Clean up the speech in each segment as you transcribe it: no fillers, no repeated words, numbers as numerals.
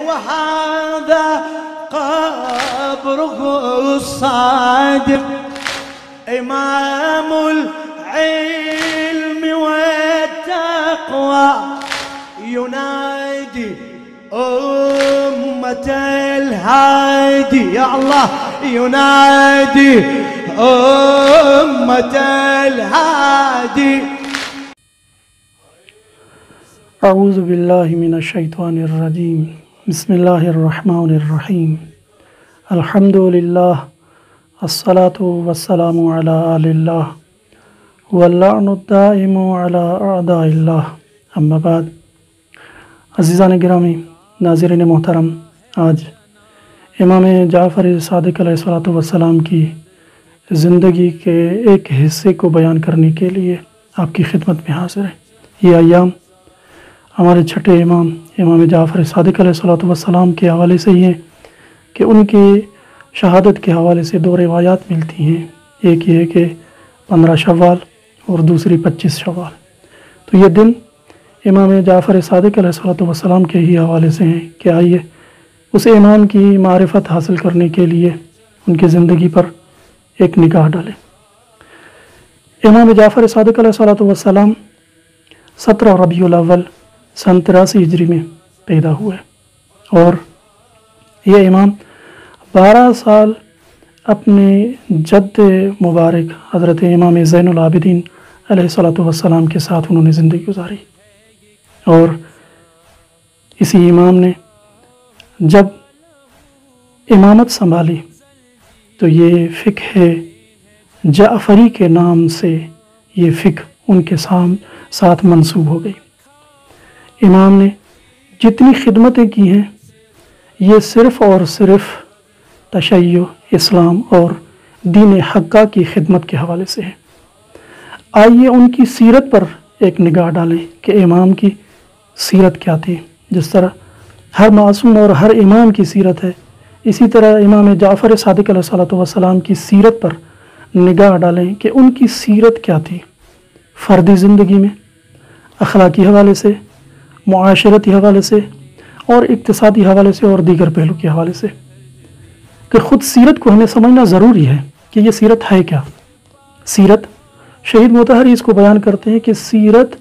وهذا قبره الصادق إمام العلم والتقوى ينادي أمة الهادي يا الله ينادي أمة الهادي. أعوذ بالله من الشيطان الرجيم. بسم الله الرحمن الرحيم. الحمد لله الصلاة والسلام على آل الله واللعن الدائم على أعداء الله. اما بعد. عزیزان گرامی، ناظرین محترم، آج امام جعفر صادق علیہ الصلوۃ والسلام کی زندگی کے ایک حصے کو بیان کرنے کے لیے آپ کی خدمت میں حاضر ہے۔ یہ ایام ہمارے چھٹے امام جعفر صادق علیہ الصلوۃ والسلام کے حوالے سے ہی ہیں کہ ان کی شہادت کے حوالے سے دو روایات ملتی ہیں۔ ایک یہ ہے کہ 15 شوال اور دوسری 25 شوال۔ تو یہ دن امام جعفر صادق علیہ الصلوۃ والسلام کے ہی حوالے سے ہیں کہ آئیے اس امام کی معرفت حاصل کرنے کے لیے ان کی زندگی پر ایک نگاہ ڈالیں۔ امام جعفر صادق علیہ الصلوۃ والسلام 17 ربیع الاول سن 83 ہجری میں پیدا ہوئے اور یہ امام 12 سال اپنے جد مبارک حضرت امام زین العابدین علیہ الصلوۃ والسلام کے ساتھ انہوں نے زندگی گزاری، اور اسی امام نے جب امامت سنبھالی تو یہ فقہ جعفری کے نام سے یہ فقہ ان کے ساتھ منسوب ہو گئی۔ امام نے جتنی خدمتیں کی ہیں یہ صرف اور صرف تشیع، اسلام اور دین حقہ کی خدمت کے حوالے سے ہے۔ آئیے ان کی سیرت پر ایک نگاہ ڈالیں کہ امام کی سیرت کیا تھی۔ جس طرح ہر معصوم اور ہر امام کی سیرت ہے، اسی طرح امام جعفر صادق علیہ السلام کی سیرت پر نگاہ ڈالیں کہ ان کی سیرت کیا تھی، فردی زندگی میں، اخلاقی حوالے سے، معاشرتی حوالے سے اور اقتصادی حوالے سے اور دیگر پہلو کے حوالے سے، کہ خود سیرت کو ہمیں سمجھنا ضروری ہے کہ یہ سیرت ہے کیا۔ سیرت شہید مطہری اس کو بیان کرتے ہیں کہ سیرت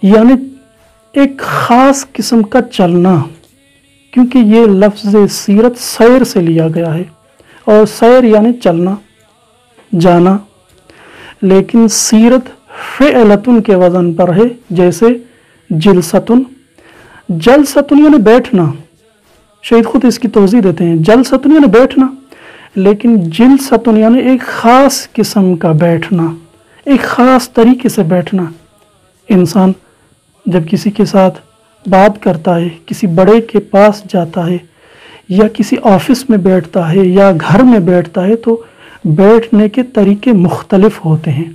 یعنی ایک خاص قسم کا چلنا، کیونکہ یہ لفظ سیرت سیر سے لیا گیا ہے، اور سیر یعنی چلنا، جانا، لیکن سیرت فعلتن کے وزن پر ہے، جیسے جلستن یعنی بیٹھنا۔ شہید خود اس کی توضیح دیتے ہیں، جلستن یعنی بیٹھنا، لیکن جلستن یعنی ایک خاص قسم کا بیٹھنا، ایک خاص طریقے سے بیٹھنا۔ انسان جب کسی کے ساتھ بات کرتا ہے، کسی بڑے کے پاس جاتا ہے، یا کسی آفس میں بیٹھتا ہے یا گھر میں بیٹھتا ہے، تو بیٹھنے کے طریقے مختلف ہوتے ہیں،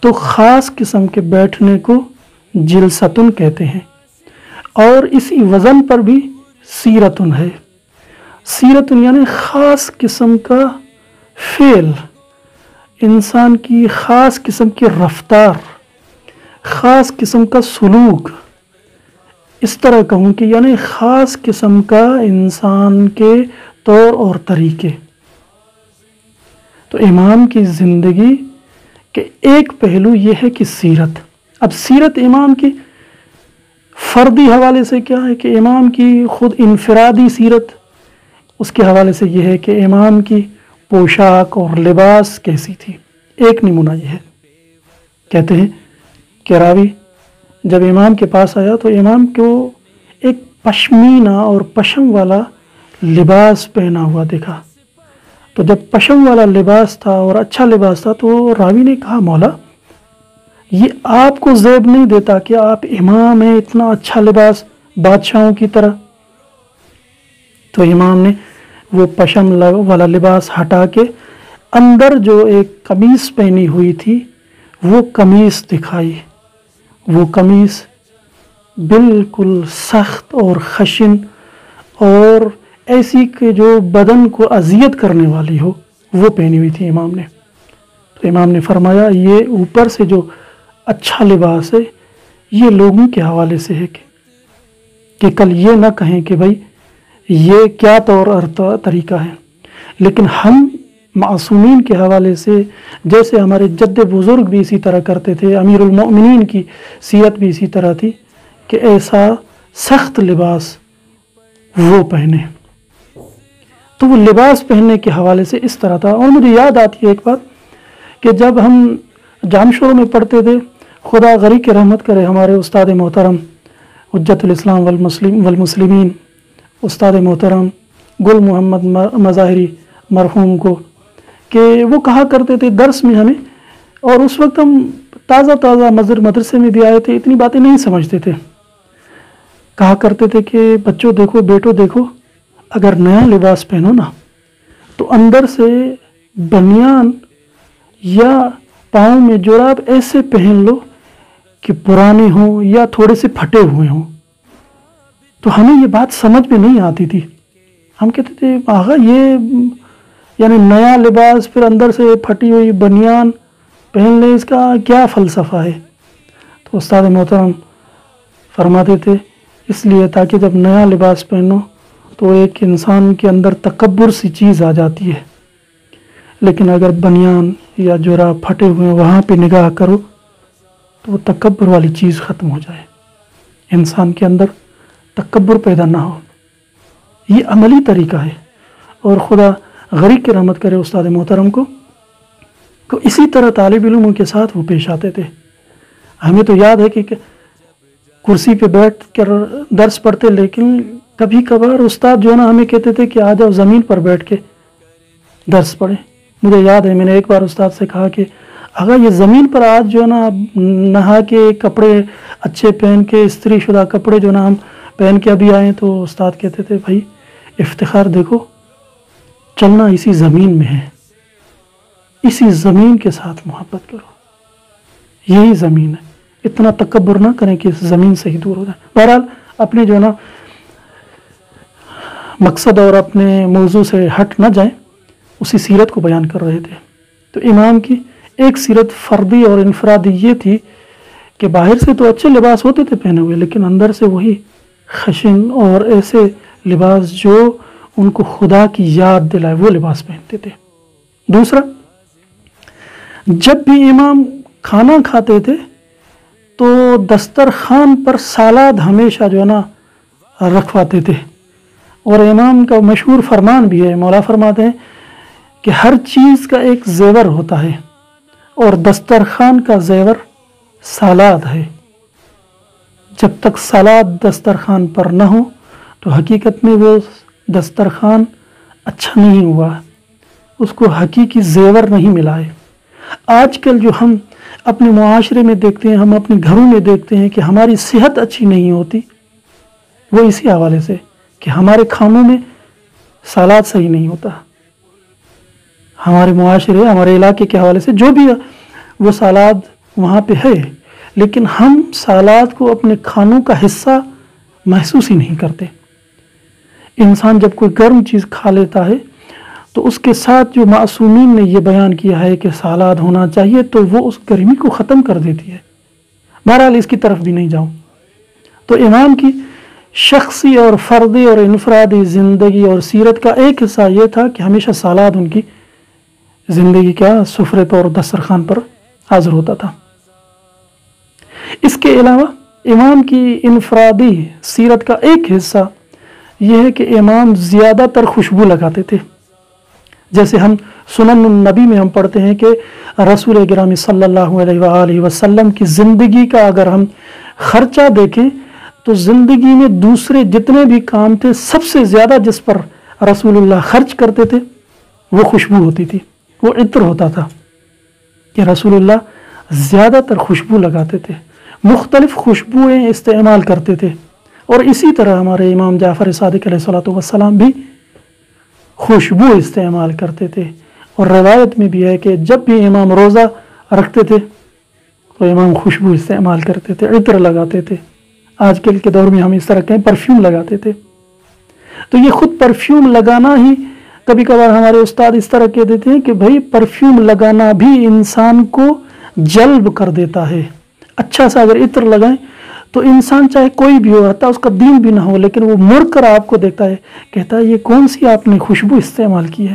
تو خاص قسم کے بیٹھنے کو جلستن کہتے ہیں، اور اسی وزن پر بھی سیرتن ہے۔ سیرتن یعنی خاص قسم کا فعل، انسان کی خاص قسم کی رفتار، خاص قسم کا سلوک، اس طرح کہوں کہ یعنی خاص قسم کا انسان کے طور اور طریقے۔ تو امام کی زندگی کے ایک پہلو یہ ہے کہ سیرت۔ اب سیرت امام کی فردی حوالے سے کیا ہے کہ امام کی خود انفرادی سیرت، اس کے حوالے سے یہ ہے کہ امام کی پوشاک اور لباس کیسی تھی۔ ایک نمونہ یہ ہے، کہتے ہیں کہ راوی جب امام کے پاس آیا تو امام کو ایک پشمینہ اور پشم والا لباس پہنا ہوا دیکھا۔ تو جب پشم والا لباس تھا اور اچھا لباس تھا تو راوی نے کہا، مولا یہ آپ کو زیب نہیں دیتا کہ آپ امام ہیں، اتنا اچھا لباس بادشاہوں کی طرح؟ تو امام نے وہ پشم والا لباس ہٹا کے اندر جو ایک قمیص پہنی ہوئی تھی وہ قمیص دکھائی۔ وہ قمیص بالکل سخت اور خشن اور ایسی کہ جو بدن کو اذیت کرنے والی ہو وہ پہنی ہوئی تھی امام نے۔ تو امام نے فرمایا یہ اوپر سے جو اچھا لباس ہے یہ لوگوں کے حوالے سے ہے کہ کہ کل یہ نہ کہیں کہ بھائی یہ کیا طور اور طریقہ ہے۔ لیکن ہم معصومین کے حوالے سے، جیسے ہمارے جد بزرگ بھی اسی طرح کرتے تھے، امیر المؤمنین کی سیرت بھی اسی طرح تھی کہ ایسا سخت لباس وہ پہنے، تو وہ لباس پہننے کے حوالے سے اس طرح تھا۔ اور مجھے یاد آتی ہے ایک بات کہ جب ہم جام شروع میں پڑھتے تھے، خدا غری کی رحمت کرے ہمارے استاد محترم حجت الاسلام والمسلمین استاد محترم گل محمد مظاہری مرحوم کو، کہ وہ کہا کرتے تھے درس میں ہمیں، اور اس وقت ہم تازہ مدرسے میں بھی آئے تھے، اتنی باتیں نہیں سمجھتے تھے، کہا کرتے تھے کہ بچوں دیکھو، بیٹو دیکھو، اگر نیا لباس پہنو نا تو اندر سے بنیان یا پاؤں میں جوراب ایسے پہن لو کہ پرانے ہوں یا تھوڑے سے پھٹے ہوئے ہوں۔ تو ہمیں یہ بات سمجھ میں نہیں آتی تھی، ہم کہتے تھے آغا یہ یعنی نیا لباس پھر اندر سے پھٹی ہوئی بنیان پہن لے، اس کا کیا فلسفہ ہے؟ تو استاد محترم فرماتے تھے اس لیے تاکہ جب نیا لباس پہنو تو ایک انسان کے اندر تکبر سی چیز آ جاتی ہے، لیکن اگر بنیان یا جوراب پھٹے ہوئے وہاں پہ نگاہ کرو تو وہ تکبر والی چیز ختم ہو جائے، انسان کے اندر تکبر پیدا نہ ہو۔ یہ عملی طریقہ ہے، اور خدا غریق کی رحمت کرے استاد محترم کو اسی طرح طالب علموں کے ساتھ وہ پیش آتے تھے۔ ہمیں تو یاد ہے کہ کرسی پہ بیٹھ کر درس پڑھتے، لیکن کبھی کبھار استاد جو ہے نا ہمیں کہتے تھے کہ آ جاؤ زمین پر بیٹھ کے درس پڑھیں۔ مجھے یاد ہے میں نے ایک بار استاد سے کہا کہ اگر یہ زمین پر آج جو ہے نا نہا کے کپڑے اچھے پہن کے استری شدہ کپڑے جو نا ہم پہن کے ابھی آئیں، تو استاد کہتے تھے بھائی افتخار دیکھو، چلنا اسی زمین میں ہے، اسی زمین کے ساتھ محبت کرو، یہی زمین ہے، اتنا تکبر نہ کریں کہ اس زمین سے ہی دور ہو جائیں۔ بہرحال اپنے جو ہے نا مقصد اور اپنے موضوع سے ہٹ نہ جائیں، اسی سیرت کو بیان کر رہے تھے۔ تو امام کی ایک سیرت فردی اور انفرادی یہ تھی کہ باہر سے تو اچھے لباس ہوتے تھے پہنے ہوئے، لیکن اندر سے وہی خشن اور ایسے لباس جو ان کو خدا کی یاد دلائے وہ لباس پہنتے تھے۔ دوسرا، جب بھی امام کھانا کھاتے تھے تو دسترخوان پر سالاد ہمیشہ جو ہے نا رکھواتے تھے، اور امام کا مشہور فرمان بھی ہے، مولا فرماتے ہیں کہ ہر چیز کا ایک زیور ہوتا ہے اور دسترخوان کا زیور سالاد ہے۔ جب تک سالاد دسترخوان پر نہ ہو تو حقیقت میں وہ دسترخوان اچھا نہیں ہوا، اس کو حقیقی زیور نہیں ملا ہے۔ آج کل جو ہم اپنے معاشرے میں دیکھتے ہیں، ہم اپنے گھروں میں دیکھتے ہیں کہ ہماری صحت اچھی نہیں ہوتی، وہ اسی حوالے سے کہ ہمارے کھانوں میں سالاد صحیح نہیں ہوتا۔ ہمارے معاشرے، ہمارے علاقے کے حوالے سے جو بھی وہ سالاد وہاں پہ ہے، لیکن ہم سالاد کو اپنے کھانوں کا حصہ محسوس ہی نہیں کرتے۔ انسان جب کوئی گرم چیز کھا لیتا ہے تو اس کے ساتھ جو معصومین نے یہ بیان کیا ہے کہ سالاد ہونا چاہیے، تو وہ اس گرمی کو ختم کر دیتی ہے۔ بہرحال اس کی طرف بھی نہیں جاؤں۔ تو امام کی شخصی اور فردی اور انفرادی زندگی اور سیرت کا ایک حصہ یہ تھا کہ ہمیشہ سالاد ان کی زندگی کا سفرے پر اور دسترخوان پر حاضر ہوتا تھا۔ اس کے علاوہ امام کی انفرادی سیرت کا ایک حصہ یہ ہے کہ امام زیادہ تر خوشبو لگاتے تھے۔ جیسے ہم سنن النبی میں ہم پڑھتے ہیں کہ رسول گرامی صلی اللہ علیہ وآلہ وسلم کی زندگی کا اگر ہم خرچہ دیکھیں تو زندگی میں دوسرے جتنے بھی کام تھے سب سے زیادہ جس پر رسول اللہ خرچ کرتے تھے وہ خوشبو ہوتی تھی، وہ عطر ہوتا تھا کہ رسول اللہ زیادہ تر خوشبو لگاتے تھے، مختلف خوشبوئیں استعمال کرتے تھے۔ اور اسی طرح ہمارے امام جعفر صادق علیہ السلام بھی خوشبو استعمال کرتے تھے۔ اور روایت میں بھی ہے کہ جب بھی امام روزہ رکھتے تھے تو امام خوشبو استعمال کرتے تھے، عطر لگاتے تھے۔ آج کل کے دور میں ہم اس طرح کہیں پرفیوم لگاتے تھے، تو یہ خود پرفیوم لگانا ہی کبھی کبھار ہمارے استاد اس طرح کہہ دیتے ہیں کہ بھائی پرفیوم لگانا بھی انسان کو جلب کر دیتا ہے۔ اچھا سا اگر عطر لگائیں تو انسان چاہے کوئی بھی ہو، حتیٰ اس کا دین بھی نہ ہو، لیکن وہ مڑ کر آپ کو دیکھتا ہے، کہتا ہے یہ کون سی آپ نے خوشبو استعمال کی ہے؟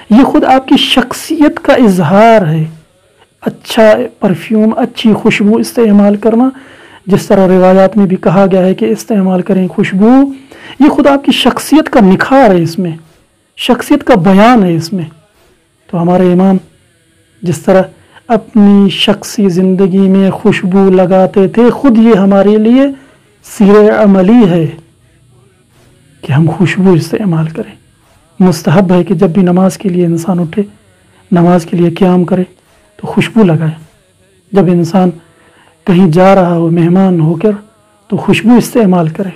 یہ خود آپ کی شخصیت کا اظہار ہے۔ اچھا پرفیوم، اچھی خوشبو استعمال کرنا، جس طرح روایات میں بھی کہا گیا ہے کہ استعمال کریں خوشبو، یہ خود آپ کی شخصیت کا نکھار ہے، اس میں شخصیت کا بیان ہے اس میں۔ تو ہمارے امام جس طرح اپنی شخصی زندگی میں خوشبو لگاتے تھے، خود یہ ہمارے لیے سیر عملی ہے کہ ہم خوشبو استعمال کریں۔ مستحب ہے کہ جب بھی نماز کے لیے انسان اٹھے، نماز کے لیے قیام کرے تو خوشبو لگائے۔ جب انسان کہیں جا رہا ہو مہمان ہو کر تو خوشبو استعمال کرے۔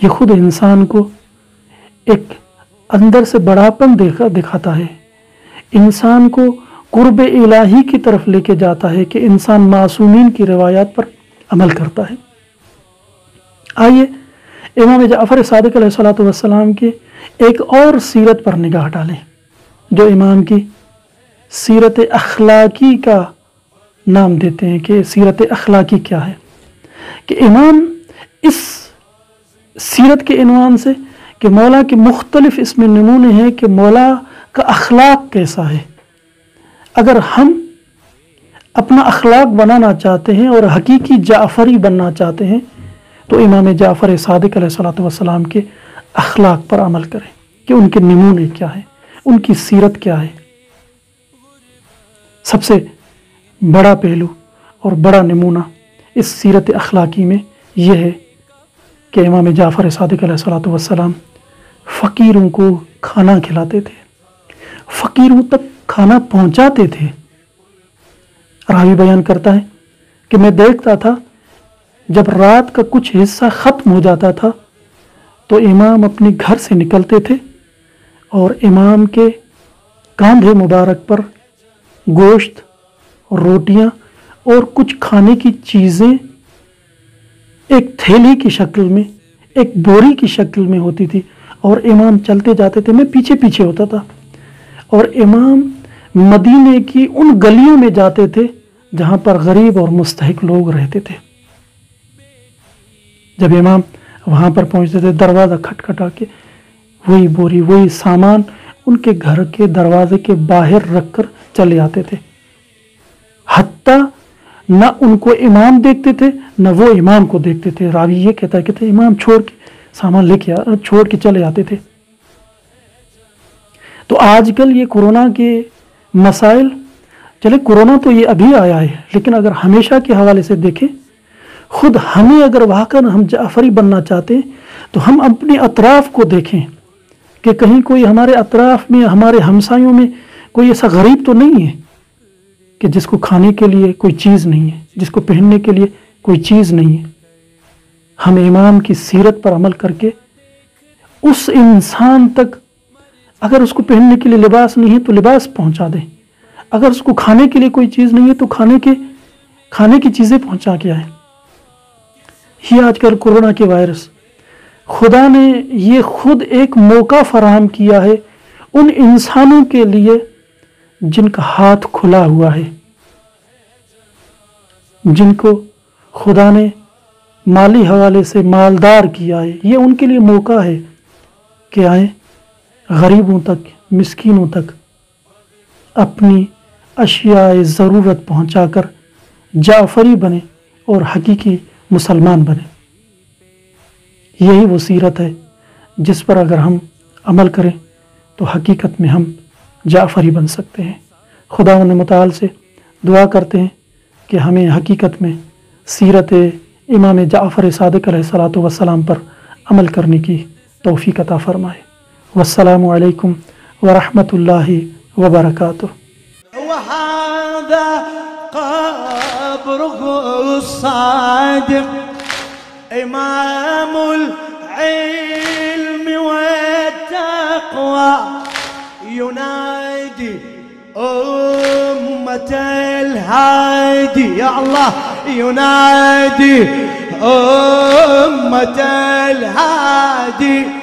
یہ خود انسان کو ایک اندر سے بڑاپن دکھاتا ہے، انسان کو قرب الہی کی طرف لے کے جاتا ہے کہ انسان معصومین کی روایات پر عمل کرتا ہے۔ آئیے امام جعفر صادق علیہ السلام کی ایک اور سیرت پر نگاہ ڈالیں، جو امام کی سیرت اخلاقی کا نام دیتے ہیں کہ سیرت اخلاقی کیا ہے۔ کہ امام اس سیرت کے عنوان سے کہ مولا کے مختلف اس میں نمونے ہیں کہ مولا کا اخلاق کیسا ہے۔ اگر ہم اپنا اخلاق بنانا چاہتے ہیں اور حقیقی جعفری بننا چاہتے ہیں تو امام جعفر صادق علیہ السلام کے اخلاق پر عمل کریں کہ ان کے نمونے کیا ہیں، ان کی سیرت کیا ہے۔ سب سے بڑا پہلو اور بڑا نمونہ اس سیرت اخلاقی میں یہ ہے کہ امام جعفر صادق علیہ السلام فقیروں کو کھانا کھلاتے تھے، فقیروں تک کھانا پہنچاتے تھے۔ راوی بیان کرتا ہے کہ میں دیکھتا تھا جب رات کا کچھ حصہ ختم ہو جاتا تھا تو امام اپنے گھر سے نکلتے تھے اور امام کے کاندھے مبارک پر گوشت، روٹیاں اور کچھ کھانے کی چیزیں ایک تھیلی کی شکل میں، ایک بوری کی شکل میں ہوتی تھی، اور امام چلتے جاتے تھے، میں پیچھے پیچھے ہوتا تھا، اور امام مدینے کی ان گلیوں میں جاتے تھے جہاں پر غریب اور مستحق لوگ رہتے تھے۔ جب امام وہاں پر پہنچتے تھے، دروازہ کھٹکھٹا کے وہی بوری، وہی سامان ان کے گھر کے دروازے کے باہر رکھ کر چلے آتے تھے، حتیٰ نہ ان کو امام دیکھتے تھے نہ وہ امام کو دیکھتے تھے۔ راوی یہ کہتا ہے کہ امام چھوڑ کے سامان لے کے چھوڑ کے چلے آتے تھے۔ تو آج کل یہ کورونا کے مسائل، چلے کورونا تو یہ ابھی آیا ہے، لیکن اگر ہمیشہ کے حوالے سے دیکھیں، خود ہمیں اگر واقعا ہم جعفری بننا چاہتے ہیں تو ہم اپنے اطراف کو دیکھیں کہ کہیں کوئی ہمارے اطراف میں، ہمارے ہمسایوں میں کوئی ایسا غریب تو نہیں ہے کہ جس کو کھانے کے لیے کوئی چیز نہیں ہے، جس کو پہننے کے لیے کوئی چیز نہیں ہے۔ ہم امام کی سیرت پر عمل کر کے اس انسان تک، اگر اس کو پہننے کے لیے لباس نہیں ہے تو لباس پہنچا دیں، اگر اس کو کھانے کے لیے کوئی چیز نہیں ہے تو کھانے کی چیزیں پہنچا کے آئیں۔ یہ آج کل کورونا کے وائرس، خدا نے یہ خود ایک موقع فراہم کیا ہے ان انسانوں کے لیے جن کا ہاتھ کھلا ہوا ہے، جن کو خدا نے مالی حوالے سے مالدار کیا ہے۔ یہ ان کے لیے موقع ہے کہ آئیں، غریبوں تک، مسکینوں تک اپنی اشیاء ضرورت پہنچا کر جعفری بنے اور حقیقی مسلمان بنے۔ یہی وہ سیرت ہے جس پر اگر ہم عمل کریں تو حقیقت میں ہم جعفری بن سکتے ہیں۔ خداوند متعال سے دعا کرتے ہیں کہ ہمیں حقیقت میں سیرت امام جعفر صادق علیہ السلام پر عمل کرنے کی توفیق عطا فرمائے۔ والسلام علیکم ورحمۃ اللہ وبرکاتہ۔ وهذا قبره الصادق إمام العلم والتقوى ينادي أمة الهادي، يا الله ينادي أمة الهادي